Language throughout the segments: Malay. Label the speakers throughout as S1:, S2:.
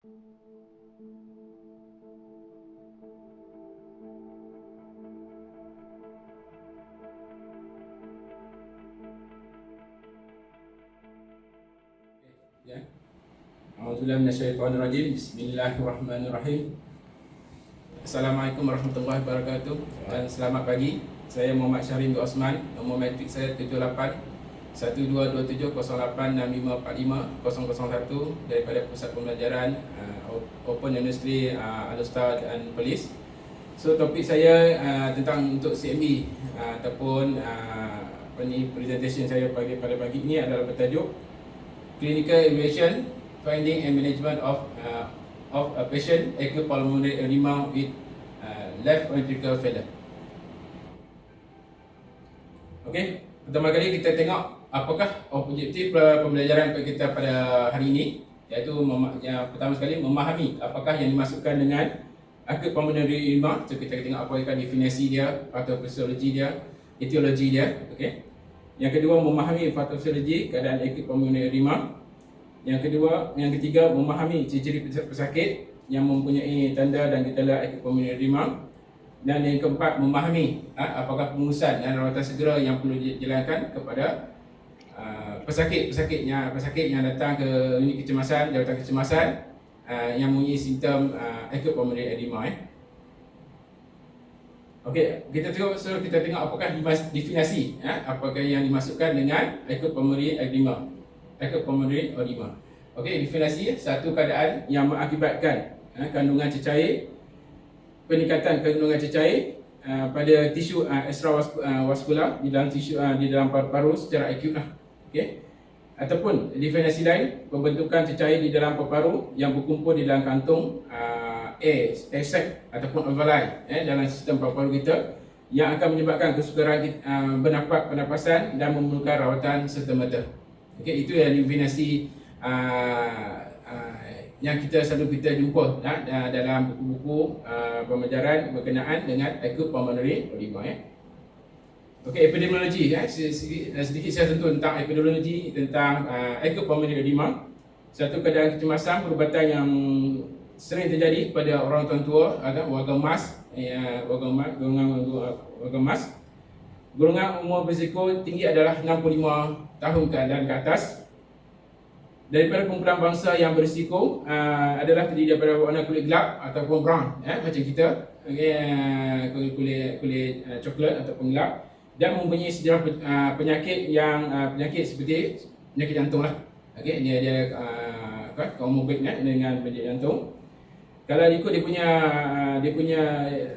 S1: Ya. A'udzubillahi minasyaitonirrajim. Bismillahirrahmanirrahim. Assalamualaikum warahmatullahi wabarakatuh dan selamat pagi. Saya Muhammad Syahrin bin Osman. Nombor matrik saya 78-1227086545-001 daripada Pusat Pembelajaran Open University Al-Ustaz dan Perlis. So topik saya tentang untuk CME ataupun presentation saya pada pagi ini adalah bertajuk Clinical Evaluation, Finding and Management of a Patient Acute Pulmonary Edema with Left Ventricular Failure. Okey, pertama kali kita tengok apakah objektif pembelajaran kita pada hari ini, iaitu yang pertama sekali memahami apakah yang dimasukkan dengan acute pulmonary edema. So kita tengok apakah definisi dia, pathophysiologi dia, etiologi dia. Okey. Yang kedua, memahami pathophysiologi keadaan acute pulmonary edema. Yang ketiga, memahami ciri-ciri pesakit yang mempunyai tanda dan gejala acute pulmonary edema. Dan yang keempat, memahami apakah pengurusan dan rawatan segera yang perlu dijalankan kepada pesakit yang datang ke unit kecemasan, jawatan kecemasan yang mempunyai simptom acute pulmonary edema. Okey, kita tengok apakah definisi apakah yang dimasukkan dengan acute pulmonary edema. Okey, definisi satu keadaan yang mengakibatkan kandungan cecair, peningkatan kandungan cecair pada tisu extravaskular di dalam tisu di dalam paru-paru secara akut lah. Okey. Ataupun definisi lain, pembentukan cecair di dalam paru-paru yang berkumpul di dalam kantung air sac ataupun alveoli dalam sistem paru-paru kita yang akan menyebabkan kesukaran pernafasan dan memerlukan rawatan serta-merta. Okey, itu yang definisi yang kita selalu jumpa dalam buku-buku pembelajaran berkenaan dengan acute pulmonary edema. Okey, epidemiologi sedikit saya sentuh tentang epidemiologi tentang acute pulmonary edema. Satu keadaan kecemasan perubatan yang sering terjadi pada orang tua warga emas, golongan umur berisiko tinggi adalah 65 tahun dan ke atas. Daripada kumpulan bangsa yang berisiko adalah terdiri daripada warna kulit gelap ataupun brown, macam kita, kulit coklat ataupun gelap, dan mempunyai sejarah penyakit seperti penyakit jantung lah. Okey, dia komorbid dengan penyakit jantung. Kalau ikut dia punya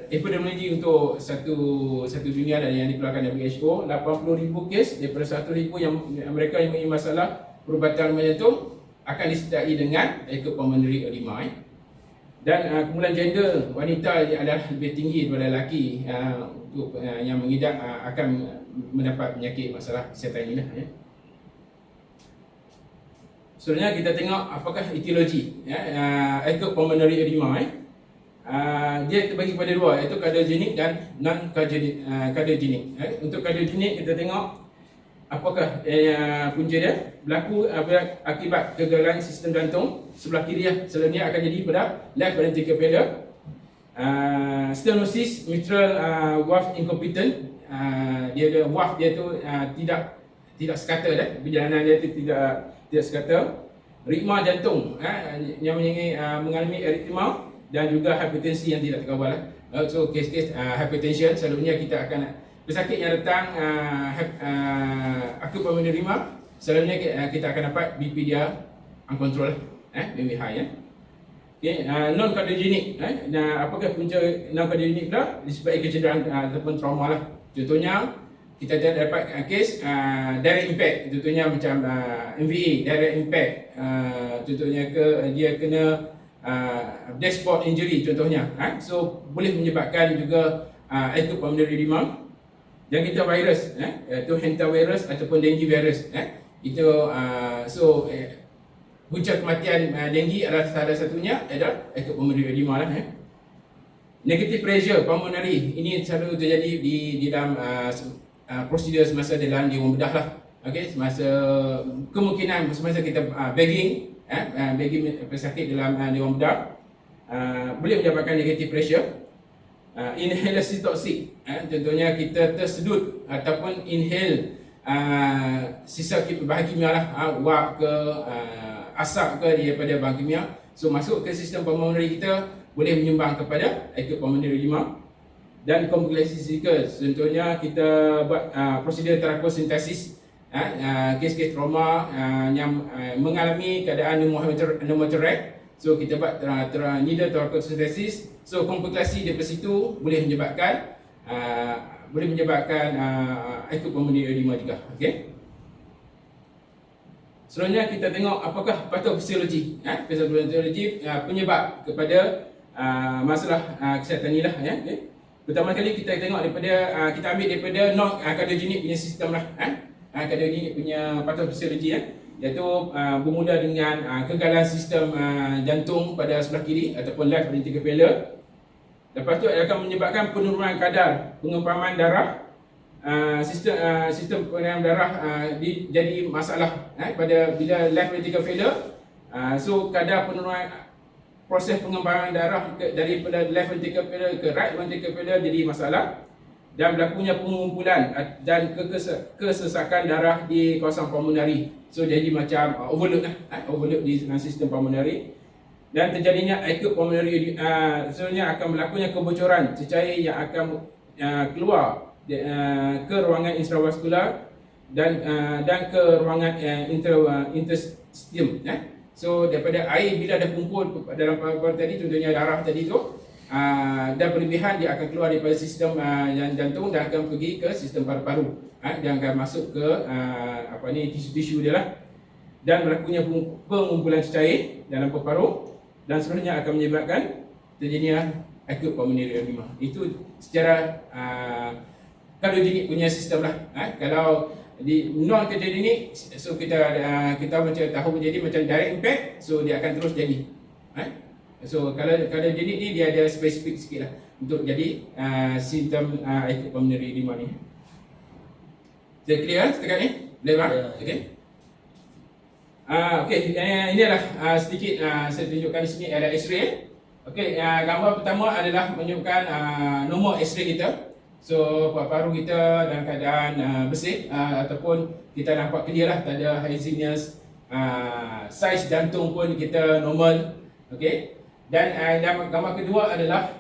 S1: epidemiologi untuk satu dunia yang dikeluarkan dari WHO, 80,000 kes daripada 100,000 yang mereka yang mempunyai masalah perubatan rumah jantung akan disertai dengan acute pulmonary edema. Dan kumpulan gender wanita adalah lebih tinggi daripada lelaki untuk yang mengidap akan mendapat penyakit masalah kesihatan ini. Sebenarnya kita tengok apakah etiologi acute pulmonary edema. Dia terbagi pada dua, iaitu kardiogenik dan non-kardiogenik. Untuk kardiogenik kita tengok apakah punca dia berlaku akibat kegagalan sistem jantung sebelah kiri. Selalunya akan jadi pada left ventricular failure, stenosis mitral valve incompetent. Dia valve dia tu tidak sekata perjalanan dia tu tidak sekata. Ritma jantung yang mengalami aritma dan juga hipertensi yang tidak terkawal. So kes-kes hypertension selalunya kita akan pesakit yang datang acute pulmonary edema, selalunya kita akan dapat BP dia uncontrolled, BP high. Okay, non-cardiogenic. Apakah punca non-cardiogenic pula? Disebabkan kecederaan ataupun trauma lah. Contohnya kita dapat kes direct impact, contohnya macam MVA, direct impact, contohnya dia kena dashboard injury contohnya. So boleh menyebabkan juga acute pulmonary edema. Dan kita virus, iaitu hantavirus ataupun dengue virus. Itu punca kematian dengue adalah salah satunya adalah acute pulmonary edema lah. Negative pressure pulmonary ini selalu terjadi di dalam prosedur semasa dalam dia membedah lah. Okey, semasa kita bagging, bagi pesakit dalam dewan bedah, boleh menyebabkan negative pressure. Inhalasi toksik, contohnya kita tersedut ataupun inhale sisa bahan kimia lah, wap ke asap ke daripada bahan kimia, so masuk ke sistem pulmonary kita, boleh menyumbang kepada acute pulmonary edema. Dan komplikasi fizikal, contohnya kita buat prosedur terakosintesis, kes-kes trauma yang mengalami keadaan pneumotoraks. So kita buat needle terakosintesis. So komplikasi daripada situ boleh menyebabkan acute pulmonary edema juga. Okey. Selanjutnya kita tengok apakah pathofisiologi, pathofisiologi penyebab kepada masalah kesihatan ni lah, ya. Okay. Pertama kali kita tengok daripada kita ambil daripada non kardiogenik punya sistem lah, kardiogenik punya pathofisiologi, iaitu bermula dengan kegagalan sistem jantung pada sebelah kiri ataupun left ventricular failure. Lepas tu akan menyebabkan penurunan kadar pengempaman darah, sistem pengempaman darah jadi masalah pada bila left ventricular failure. So kadar penurunan proses pengempaman darah daripada left ventricular failure ke right ventricular failure jadi masalah, dan berlakunya pengumpulan dan kesesakan darah di kawasan pulmonari. So jadi macam overload di sistem pulmonari, dan terjadinya acute pulmonary, sebenarnya akan berlakunya kebocoran cecair yang akan keluar ke ruangan intravaskular dan ke ruangan interstitium. So daripada air bila dah kumpul dalam paru-paru tadi, contohnya darah tadi tu, dan berlebihan, dia akan keluar daripada sistem jantung dan akan pergi ke sistem paru-paru, dan akan masuk ke tisu-tisu dia lah, dan berlakunya pengumpulan cecair dalam paru-paru, dan sebenarnya akan menyebabkan terjadinya acute pulmonary edema. Itu secara kardiogenik punya sistem lah. Kalau di non kardiogenik, so kita macam tahu jadi macam direct impact, so dia akan terus jadi. So kalau kardiogenik ni dia ada spesifik sikit lah untuk jadi simptom acute pulmonary edema ni. Saya clear setakat ni? Boleh bang? Okay. Okey, ini adalah sedikit saya tunjukkan di sini adalah X-ray. Okey, gambar pertama adalah menunjukkan nombor X-ray kita. So paru-paru kita dalam keadaan bersih, ataupun kita nampak clear lah, tak ada haziness, saiz jantung pun kita normal. Okey. Dan gambar kedua adalah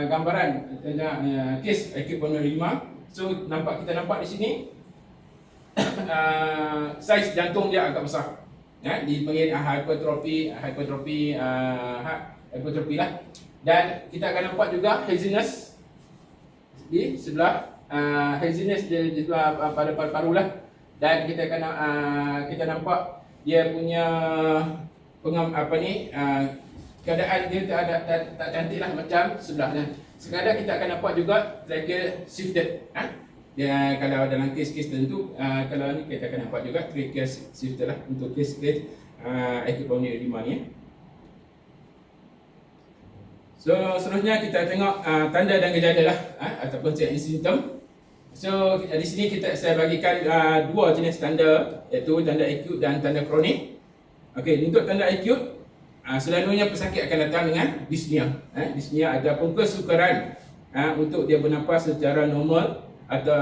S1: gambaran tentang kes acute pulmonary edema. So kita nampak di sini saiz jantung dia agak besar. Dipanggil hypertrophy lah. Dan kita akan nampak juga haziness di sebelah haziness di sebelah pada paru-paru lah. Dan kita akan kita nampak dia punya keadaan dia tak cantik lah macam sebelahnya. Sekadar kita akan nampak juga trachea shifted. Ya, kalau dalam kes-kes tertentu, kalau ni kita akan nampak juga trachea shifted lah untuk kes-kes acute pulmonary edema ni. So seterusnya kita tengok tanda dan gejala lah, ataupun symptom. So di sini saya bagikan dua jenis tanda, iaitu tanda acute dan tanda kronik. Okey, untuk tanda acute, selalunya pesakit akan datang dengan dyspnea. Dyspnea ataupun kesukaran untuk dia bernafas secara normal, atau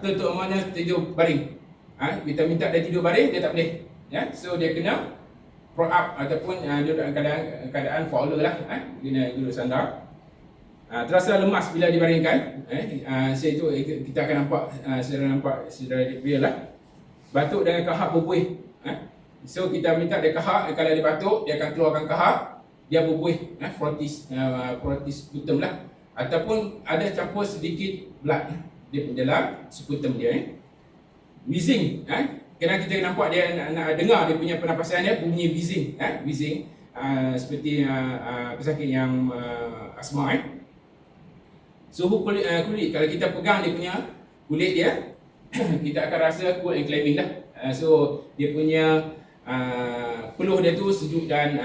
S1: terutamanya tidur baring. Kita minta dia tidur baring, dia tak boleh. So dia kena pro up ataupun duduk dalam keadaan fowler lah, kena duduk sandar. Terasa lemas bila dibaringkan. Itu kita akan nampak secara real lah. Batuk dengan kahak berbuih. So kita minta dia kahak, kalau dia batuk dia akan keluarkan kahak, dia berbuih, frotis sputum lah, ataupun ada campur sedikit blood di dalam sputum dia. Wheezing, kerana kita nampak dia nak dengar dia punya pernafasan dia bunyi wheezing, wheezing seperti pesakit yang asma. Suhu kulit, kalau kita pegang dia punya kulit dia, kita akan rasa cool and climbing lah. So dia punya peluh dia tu sejuk dan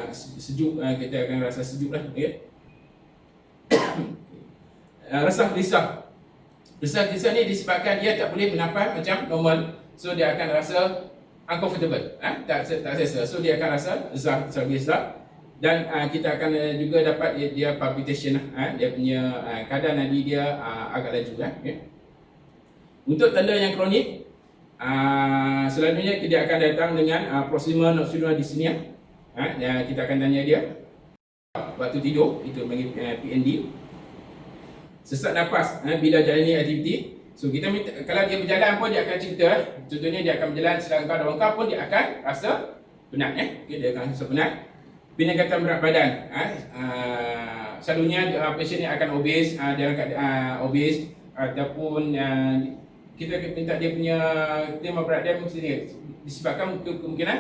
S1: sejuk, kita akan rasa sejuk lah. Okay. Resah gelisah ni disebabkan dia tak boleh bernafas macam normal. So dia akan rasa uncomfortable, tak selesa. So dia akan rasa zag. Dan kita akan juga dapat dia palpitation, dia punya kadar nadi dia agak laju. Okay. Untuk tanda yang kronik, selalunya dia akan datang dengan proximal nocturnal dyspnea. Kita akan tanya dia waktu tidur, itu panggil PND. Sesak nafas bila jalani aktiviti. So kita minta, kalau dia berjalan pun dia akan cerita. Contohnya dia akan berjalan sedangkan ada longkang pun dia akan rasa penat. Okay, dia akan rasa penat. Peningkatan berat badan. Selalunya pasien ni akan obes, dalam keadaan obes ataupun kita minta dia punya tema berat dia mesti ni disebabkan kemungkinan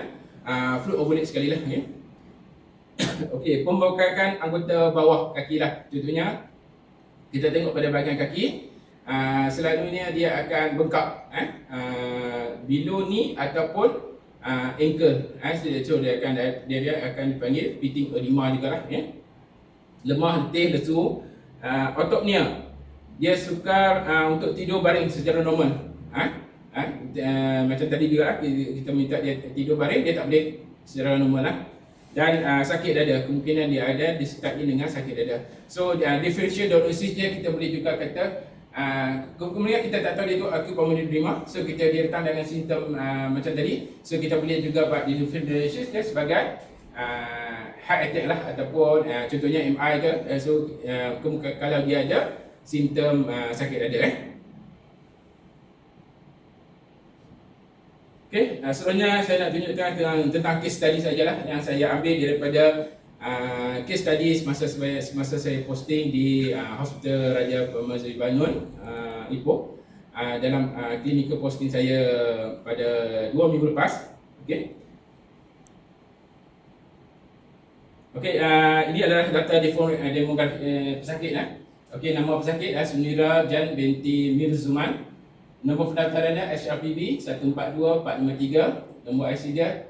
S1: fluid overload sekali lah. Okay. Okey, pembengkakan anggota bawah kaki lah. Contohnya kita tengok pada bahagian kaki, selalunya dia akan bengkak, below knee ataupun ankle. So dia akan dipanggil pitting edema juga lah. Lemah, letih, lesu. Otopnia, dia sukar untuk tidur baring secara normal. Macam tadi juga lah, kita minta dia tidur baring, dia tak boleh secara normal lah. Dan sakit dada, kemungkinan dia ada disertai dengan sakit dada. So differential diagnosis dia kita boleh juga kata kemudian kita tak tahu dia tu acute pulmonary edema. So dia datang dengan simptom macam tadi. So kita boleh juga buat differential diagnosis dia sebagai heart attack lah, ataupun contohnya MI ke. So kalau dia ada simptom sakit dada. Okay, sebenarnya saya nak tunjukkan tentang case study sajalah yang saya ambil daripada case study semasa saya posting di Hospital Raja Permazri Banun, Ipoh, dalam clinical posting saya pada 2 minggu lepas. Okay. Okay, ini adalah data demografi pesakit. Okay, nama pesakit Sunira Jan binti Mirzuman. Nombor pendaftarannya HRPB 142453. Nombor IC dia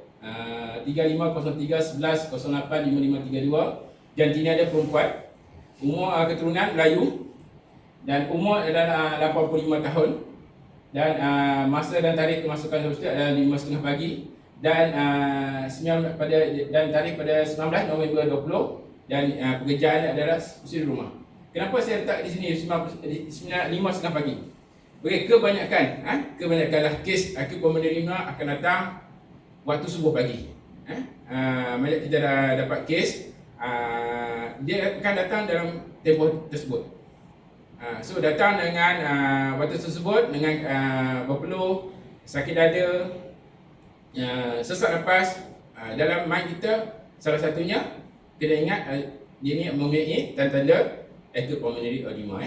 S1: 350311085532. Jantina dia perempuan. Umur keturunan Melayu. Dan umur adalah 85 tahun. Dan masa dan tarikh kemasukan hospital adalah 5.30 pagi. Dan tarikh pada 19 November 20. Dan pekerjaan adalah usia di rumah. Kenapa saya letak di sini 5.30 pagi? Okey, kebanyakanlah kes acute pulmonary edema akan datang waktu subuh pagi. Bila kita dah dapat kes, dia akan datang dalam tempoh tersebut. So datang dengan waktu tersebut dengan berpeluh, sakit dada, sesak nafas. Dalam mind kita, salah satunya kena ingat dia ni mempunyai tanda-tanda acute pulmonary edema.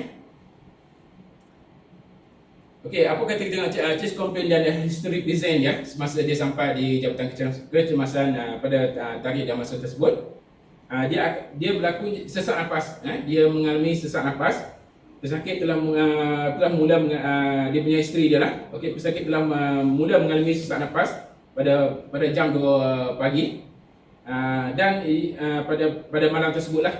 S1: Okey, apa kata kita tengok chest complaint dan historic design ya semasa dia sampai di Jabatan Kecemasan pada tarikh dan masa tersebut. Dia berlaku sesak nafas. Dia mengalami sesak nafas. Pesakit telah mula dia punya history dia lah. Okey, pesakit telah mula mengalami sesak nafas pada jam 2 pagi. Dan pada malam tersebut lah.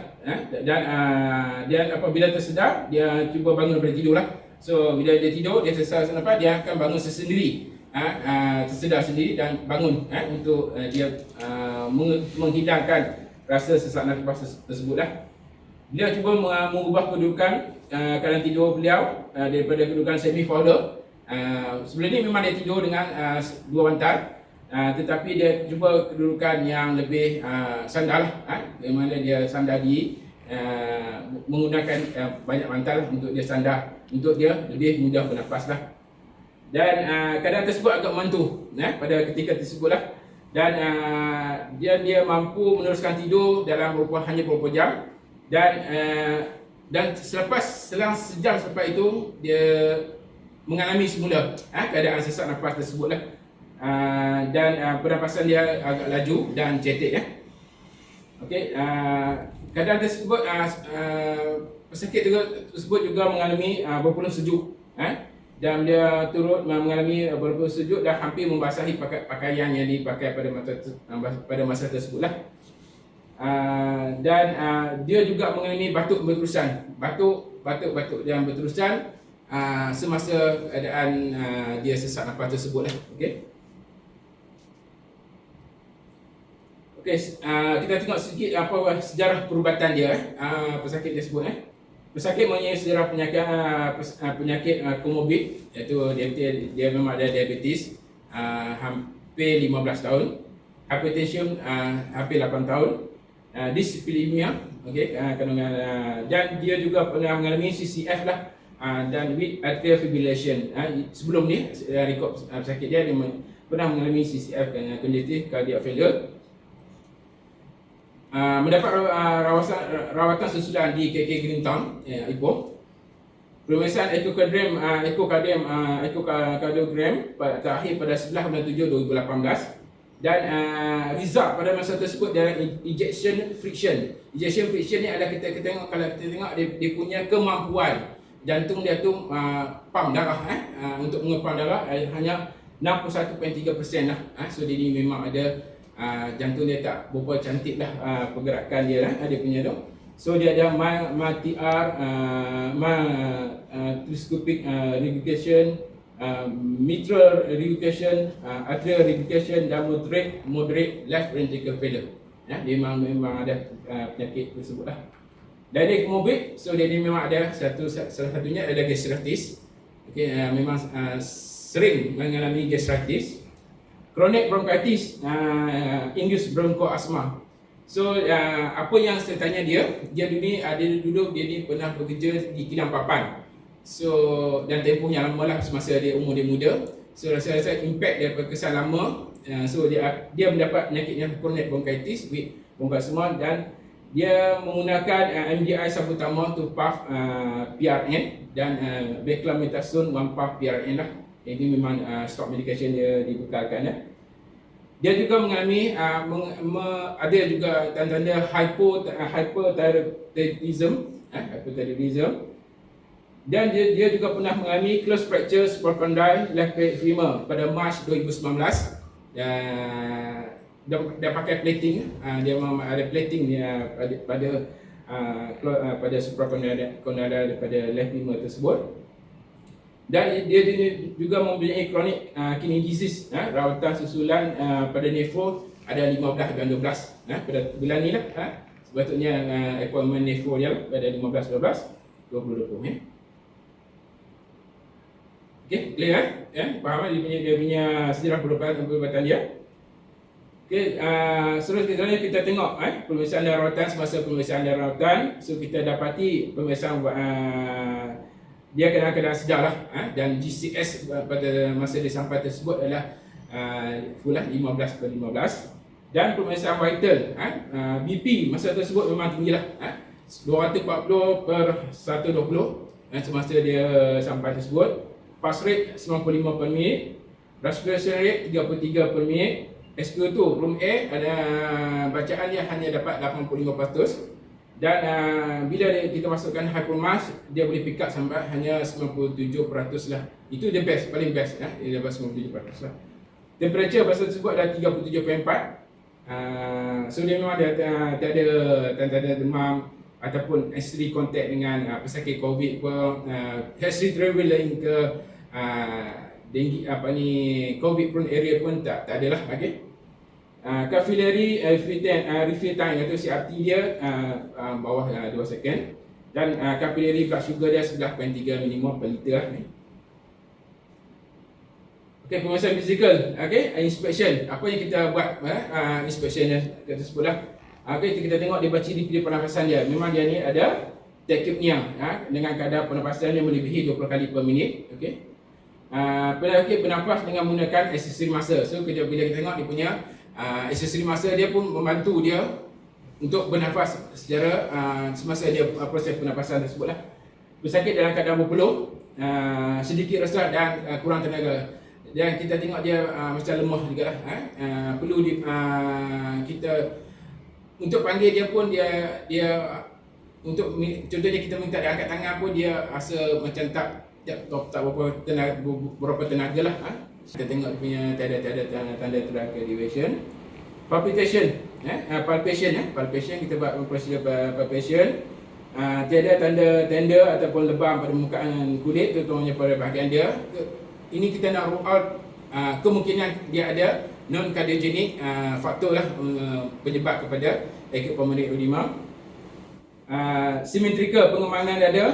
S1: Dan apabila tersedar, dia cuba bangun daripada tidur lah. So bila dia tidur, dia sesak nafas, dia akan bangun sesendiri, tersedar sendiri dan bangun untuk dia menghilangkan rasa sesak nafas tersebutlah. Dia cuba mengubah kedudukan keadaan tidur beliau daripada kedudukan semi founder. Sebelum ni memang dia tidur dengan dua bantal, tetapi dia cuba kedudukan yang lebih sandar lah, di mana dia sandar di menggunakan banyak bantal untuk dia sandar, untuk dia lebih mudah bernafas lah. Dan keadaan tersebut agak membantu pada ketika tersebut lah. Dan dia mampu meneruskan tidur dalam hanya beberapa jam. Dan selang sejam selepas itu dia mengalami semula keadaan sesak nafas tersebut lah. Dan pernafasan dia agak laju dan cetek. Okey, keadaan tersebut pesakit tersebut juga mengalami berpeluh sejuk, dan dia turut mengalami berpeluh sejuk dan hampir membasahi pakaian yang dipakai pada masa tersebut lah. Dan dia juga mengalami batuk berterusan, batuk yang berterusan semasa keadaan dia sesak nafas tersebut lah. Okey. Okey, kita tengok sedikit apa sejarah perubatan dia pesakit tersebut. Pesakit mempunyai sejarah penyakit komorbid, iaitu dia memang ada diabetes hampir 15 tahun, hypertension hampir 8 tahun, dyslipidemia, okey, kandungan, dan dia juga pernah mengalami CCF lah, dan with atrial fibrillation. Sebelum ni rekod pesakit dia pernah mengalami CCF, congestive cardiac failure. Mendapat rawatan susulan di KK Greentown, Ipoh. Pemeriksaan ekokardiogram terakhir pada 11 bulan 7 2018, dan result pada masa tersebut adalah ejection friction. Ejection friction ni adalah kita tengok, kalau kita tengok dia punya kemampuan jantung dia tu pump darah untuk mengepam darah hanya 61.3% lah. So dia ni memang ada jantung dia tak berapa cantik lah pergerakan dia lah, dia punya tu. So dia ada MTR, telescopic regurgitation, mitral regurgitation, atrial regurgitation, dan moderate left ventricle failure. Dia memang ada penyakit tersebut lah. Dan dia komorbid, so dia ni memang ada salah satunya adalah gastritis. Okay, memang sering mengalami gastritis. Chronic bronchitis, induced bronchoasthma. So apa yang saya tanya dia dulu dia ni pernah bekerja di kilang papan. So dan tempoh yang lama lah semasa dia umur dia muda. So rasa impact daripada kesan lama. So dia mendapat penyakitnya chronic bronchitis with bronchoasthma, dan dia menggunakan MDI salbutamol to puff PRN, dan beclometasone 1 puff PRN lah. Ini memang stock medication dia dibekalkan. Dia juga mengalami ada juga tanda-tanda hypothyroidism, dan dia juga pernah mengalami close fracture supracondylar left femur pada Mac 2019. Dia pakai plating, dia memang ada plating dia pada supracondylar pada left femur tersebut. Dan dia juga mempunyai chronic kidney disease, rawatan susulan pada nefro ada 15 dan 12 pada bulan ni lah. Sepatutnya appointment nefro dia pada 15-12-2020. Okey, clear faham dia punya sejarah perubatan dia. Okey, seterusnya kita tengok pemeriksaan rawatan. Semasa pemeriksaan rawatan, so kita dapati pemeriksaan dia kena sedar lah, dan GCS pada masa dia sampai tersebut adalah full lah 15/15, dan pemeriksaan vital BP masa tersebut memang tinggi lah, 240/120 semasa dia sampai tersebut. Pulse rate 95 per minit, respiration rate 33 per minit. SpO2 room air ada bacaan dia hanya dapat 85%. Dan bila kita masukkan hypermask, dia boleh pick up sampai hanya 97% lah. Itu the best, paling best dia dapat 97% lah. Temperature masa tersebut adalah 37.4. So dia memang tak ada tanda-tanda demam ataupun history contact dengan pesakit COVID pun, history travelling ke dengue COVID prone area pun tak ada lah. Okay. Capillary refill time iaitu CRT dia bawah 2 second, dan capillary blood sugar dia 11.3 mmol per liter. Okey, pemeriksaan fizikal. Okey, inspection. Apa yang kita buat inspection tersebut lah. Okey, kita tengok dia ciri-ciri pernafasan dia. Memang dia ni ada tachypnea dengan kadar pernafasan yang melebihi 20 kali per minit. Okey. Penyakit bernafas dengan menggunakan aksesori masa. So bila kita tengok dia punya aksesori masa dia pun membantu dia untuk bernafas secara semasa dia proses pernafasan tersebut lah. Pesakit dalam keadaan berpeluh, sedikit resah dan kurang tenaga. Dan kita tengok dia macam lemah juga lah. Perlu kita untuk panggil dia pun dia untuk contohnya kita minta dia angkat tangan pun dia rasa macam tak berapa tenaga lah. Kita tengok dia punya tanda deviation. Palpitation, palpation kita buat prosedur palpation. Tiada tanda ataupun lebam pada permukaan kulit, terutamanya pada bahagian dia. Ini kita nak rule out kemungkinan dia ada non kardiogenik faktor lah penyebab kepada akut pulmonary edema. Simetrikal pengembangan dada,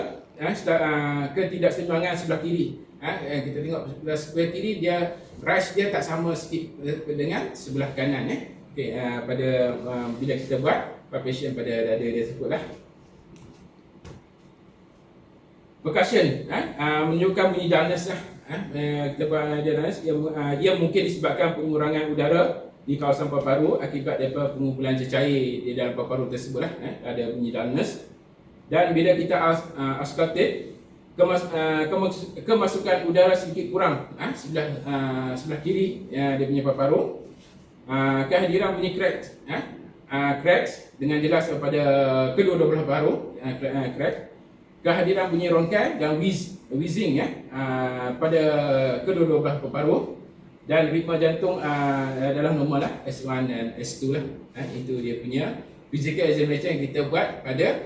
S1: ketidakseimbangan sebelah kiri. Kita tengok sebelah kiri dia rise dia tak sama sikit dengan sebelah kanan. Okey, pada bila kita buat palpation pada dada dia sebutlah. Percussion menunjukkan bunyi dullness lah. Kita buat dullness, ia mungkin disebabkan pengurangan udara di kawasan paru-paru akibat daripada pengumpulan cecair di dalam paru-paru tersebut lah. Ada bunyi dullness. Dan bila kita auscultate, kemasukan udara sedikit kurang sebelah kiri dia punya paru-paru. Kehadiran bunyi cracks dengan jelas pada kedua-dua belah paru, crack. Kehadiran bunyi ronkai dan wheezing pada kedua-dua belah paru. Dan ritma jantung adalah normal lah, S1 dan S2 lah. Itu dia punya physical examination yang kita buat pada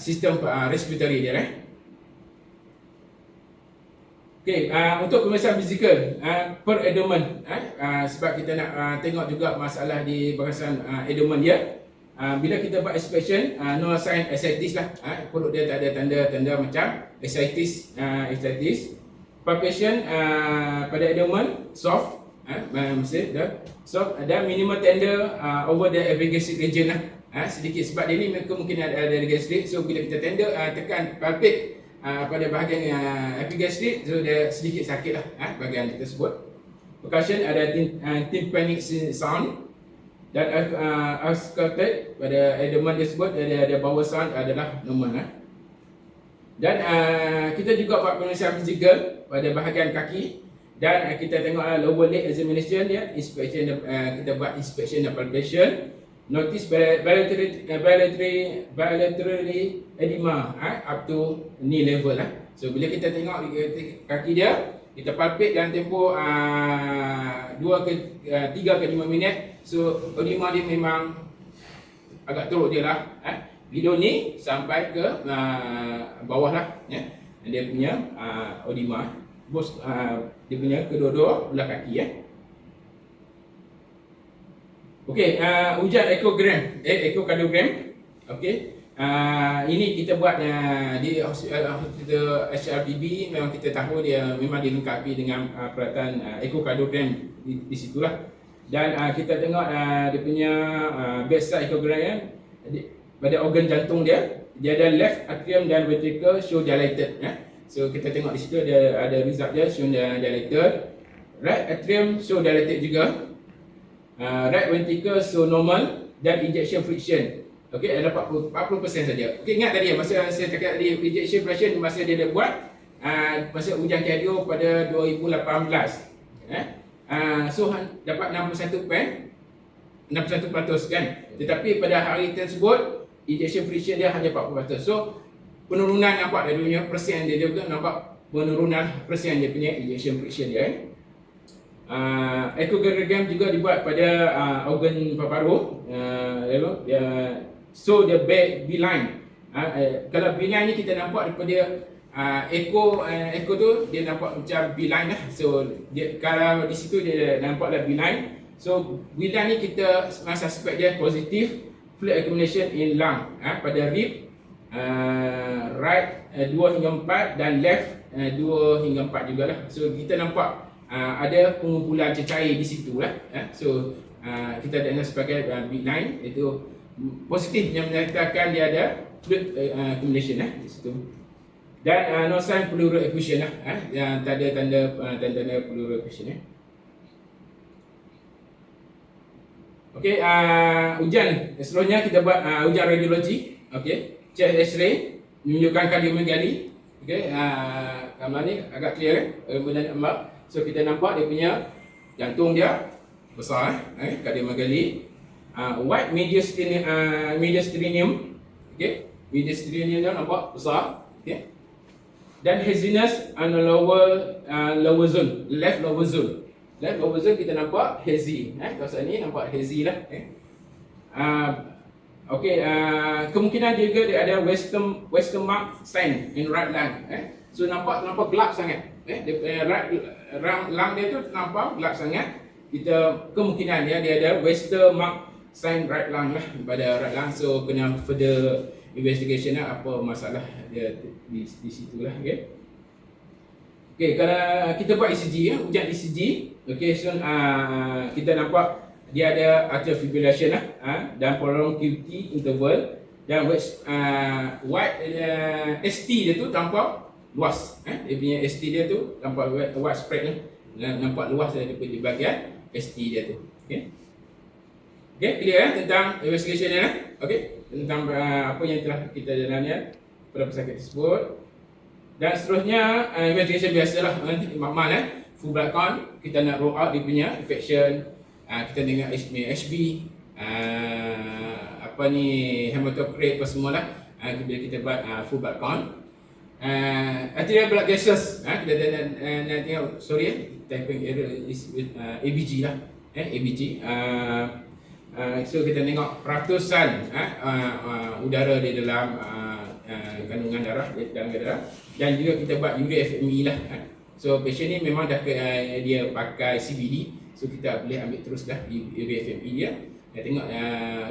S1: sistem respiratory dia. Okey, untuk pemeriksaan fizikal per abdomen, sebab kita nak tengok juga masalah di barisan abdomen dia. Bila kita buat inspection, no sign ascites lah, perut dia tak ada tanda-tanda macam ascites. Palpation pada abdomen soft, soft, dan minimal tender over the epigastric region lah. Sedikit sebab dia ni mungkin ada gastric, so bila kita tender tekan palpate pada bahagian epigastric, so dia sedikit sakit lah bahagian tersebut. Percussion ada tympanic sound dan auscultate pada abdomen tersebut ada bowel sound adalah normal lah. Dan kita juga buat pemeriksaan fizikal pada bahagian kaki dan kita tengok lower leg examination dia, inspection kita buat inspection dan palpation. Notice bilaterally edema up to knee level lah. So bila kita tengok kaki dia, kita palpate dalam tempoh 3 ke 5 minit. So edema dia memang agak teruk dia lah. Video ni sampai ke bawah lah dia punya edema. Dia punya kedua-dua belah kaki. Okey, ujian ekokardiogram. Okey. Ini kita buat di hospital HRBB, memang kita tahu dia memang dilengkapi dengan peralatan ekokardiogram di situlah. Dan kita tengok dia punya bedside ekokardiogram pada organ jantung dia ada left atrium dan ventricle show dilated. So kita tengok di situ ada result dia show dilated. Right atrium show dilated juga. Right ventricle so normal dan injection friction. Okey, ada 40% saja. Okey, ingat tadi masa saya cakap tadi injection friction masa dia dah buat masa ujian kardio pada 2018. So dapat 61% kan. Tetapi pada hari tersebut injection friction dia hanya 40%. So penurunan nampak dia punya persen dia betul nampak penurunan persen dia punya injection friction dia. Ekokardiogram juga dibuat pada organ paru-paru. So the B-line. Kalau B-line ni kita nampak daripada echo tu dia nampak macam B-line lah. So dia, kalau di situ dia nampaklah B-line. So B-line ni kita suspect dia positif fluid accumulation in lung pada rib right 2 hingga 4 dan left 2 hingga 4 jugalah. So kita nampak ada pengumpulan cecair di situ lah. So kita diagnos sebagai B-line, itu positif yang menyatakan dia ada fluid accumulation di situ. Dan no sign pleural effusion lah, yang tak ada tanda pleural effusion. Okey, ujian seterusnya kita buat ujian radiologi. Okey, chest X-ray menunjukkan kardiomegali. Okey, gambar ni agak clear gambar. So kita nampak dia punya jantung dia besar, kardiomegali. White mediastinum, okey, mediastinum dia nampak besar, okey. Dan haziness on the lower zone, left lower zone. Left lower zone kita nampak hazy, kawasan ni nampak hazy lah. Okey, kemungkinan juga dia ada western mark sign in right lung. So nampak gelap sangat. Dia right lung dia tu nampak gelap sangat. kita kemungkinan dia ada Western mark sign right lung lah pada right lung, so kena further investigation lah apa masalah dia di situ lah. Okey, kalau kita buat ECG ya, ujian ECG, okey, so kita nampak dia ada atrial fibrillation lah, dan prolonged QT interval, dan white ST dia tu tampak luas, dia punya ST dia tu tampak wide spread lah, nampak luas di bahagian ST dia tu. Okey, clear tentang investigation ni lah. Okey, tentang apa yang telah kita jalani pada pesakit tersebut. Dan seterusnya investigation biasalah, makmal full blood count, kita nak rule out dia punya infection, kita tengok HB, hematocrit apa semualah, bila kita buat full blood count. Arterial blood gases, kita nak tengok, typing error is with ABG lah, ABG. So kita tengok peratusan udara di dalam kandungan darah, dalam darah, dan juga kita buat urea FME lah. So patient ni memang dah dia pakai CBD, so kita boleh ambil terus dah urea FME dia. Kita tengok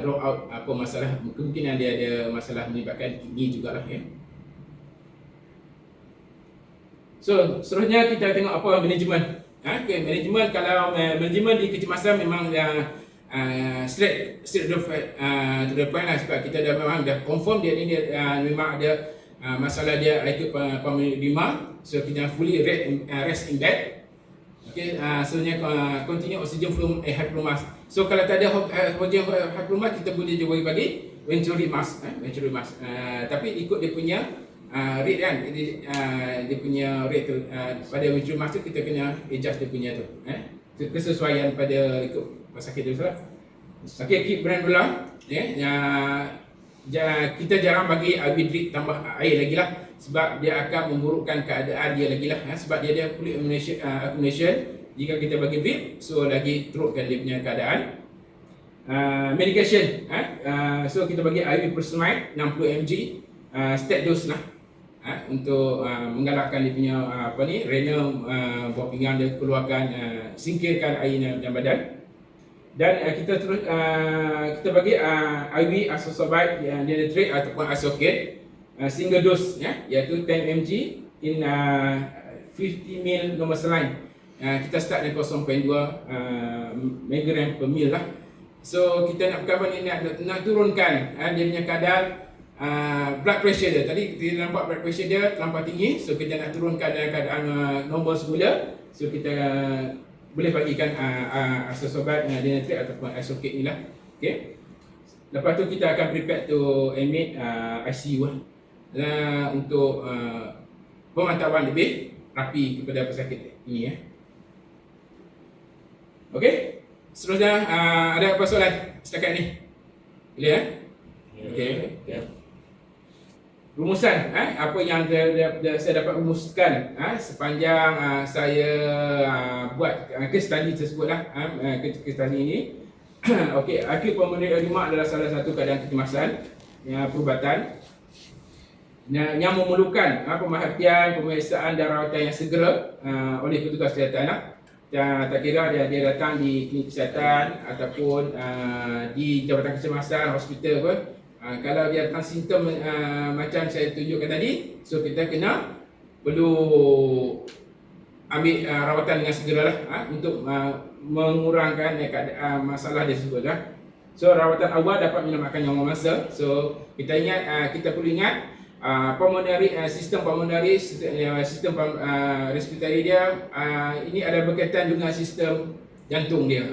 S1: roll out apa masalah, kemungkinan dia ada masalah menyebabkan kidney jugalah So seterusnya kita tengok apa manajemen. Manajemen, kalau manajemen di kecemasan memang straight to the point lah, sebab kita memang dah confirm dia ni memang ada masalah dia ikut pulmonary edema, so kita fully rest in bed. Okey, seterusnya continue oxygen flow hypnomas. So kalau tak ada oxygen hypnomas, kita boleh juga bagi venturi mask, tapi ikut dia punya rate kan, dia punya rate tu, pada venturi mask tu kita kena adjust dia punya tu, kesesuaian pada ikut pesakit tu lah. Okey, keep brand ulang. Kita jarang bagi IV drip tambah air lagi lah, sebab dia akan memburukkan keadaan dia lagi lah, sebab dia ada fluid accumulation. Jika kita bagi drip, so lagi terukkan dia punya keadaan. Medication, so kita bagi IV Furosemide 60 mg, step dose lah, untuk menggalakkan dia punya renal, buah pinggang dia keluarkan, singkirkan air dalam badan. Dan kita terus kita bagi IV Azoxystrobin Nitrate ataupun Azocate, single dose iaitu 10 mg in 50 ml normal saline. Kita start dengan 0.2 mg per mil lah. So kita nak bukan nak turunkan dia punya kadar blood pressure dia. Tadi kita nampak blood pressure dia terlampau tinggi, so kita nak turunkan dalam keadaan normal semula. So kita boleh bagikan Azoxystrobin Nitrate ataupun Azocate ni lah. Okay. Lepas tu kita akan prepare to admit ICU lah, untuk pemantauan lebih rapi kepada pesakit ini Okey. Seterusnya ada apa soalan setakat ni? Boleh Okey. Rumusan, apa yang saya dapat rumuskan sepanjang saya buat case study tersebut lah, case study ini. Okey, acute pulmonary edema adalah salah satu keadaan kecemasan perubatan yang memerlukan pemerhatian, pemeriksaan dan rawatan yang segera oleh petugas kesihatan lah. Tak kira dia datang di klinik kesihatan ataupun di jabatan kecemasan, hospital pun. Kalau dia datang simptom macam saya tunjukkan tadi, so kita perlu ambil rawatan dengan segera lah, untuk mengurangkan masalah dia tersebut lah. So rawatan awal dapat menyelamatkan nyawa mangsa. So kita perlu ingat pulmonary sistem respiratory dia ini ada berkaitan dengan sistem jantung dia.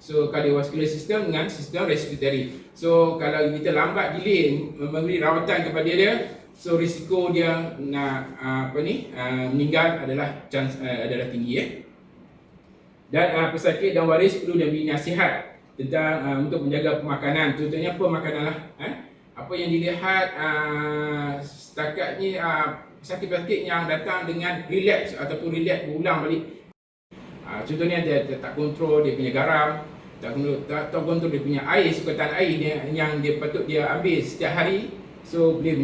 S1: So cardiovascular system dengan sistem respiratory. So kalau kita lambat delay memberi rawatan kepada dia, so risiko dia nak meninggal adalah tinggi Dan pesakit dan waris perlu diberi nasihat tentang untuk menjaga pemakanan. Contohnya pemakanan lah. Apa yang dilihat setakat ni, pesakit-pesakit yang datang dengan relapse ataupun relapse berulang balik. Contohnya dia tak kontrol dia punya garam, tak kontrol dia punya air, sukatan air yang dia patut dia ambil setiap hari. So boleh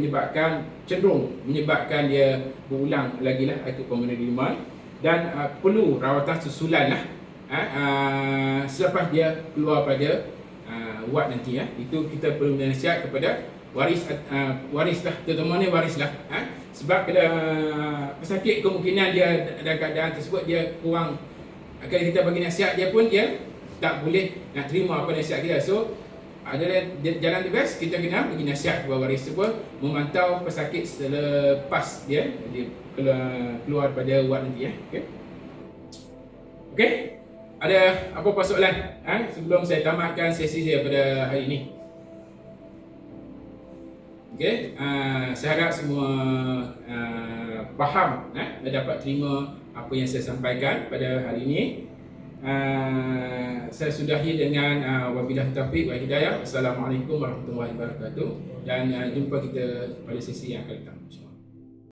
S1: cenderung menyebabkan dia berulang lagi lah acute pulmonary edema, dan perlu rawatan susulan lah. selepas dia keluar pada wad nanti, itu kita perlu nasihat kepada waris lah, terutama ni waris lah. Sebab bila pesakit kemungkinan dia dalam keadaan tersebut dia kurang, kalau kita bagi nasihat dia pun dia tak boleh nak terima apa nasihat kita. So adalah jalan the best, kita kena bagi nasihat kepada waris tersebut, memantau pesakit selepas dia keluar pada wad nanti. Okey. Ada apa-apa soalan sebelum saya tamatkan sesi saya pada hari ini? Okey, saya harap semua faham dan dapat terima apa yang saya sampaikan pada hari ini. Saya sudahi dengan wabillahi taufiq wal hidayah. Assalamualaikum warahmatullahi wabarakatuh, dan jumpa kita pada sesi yang akan datang.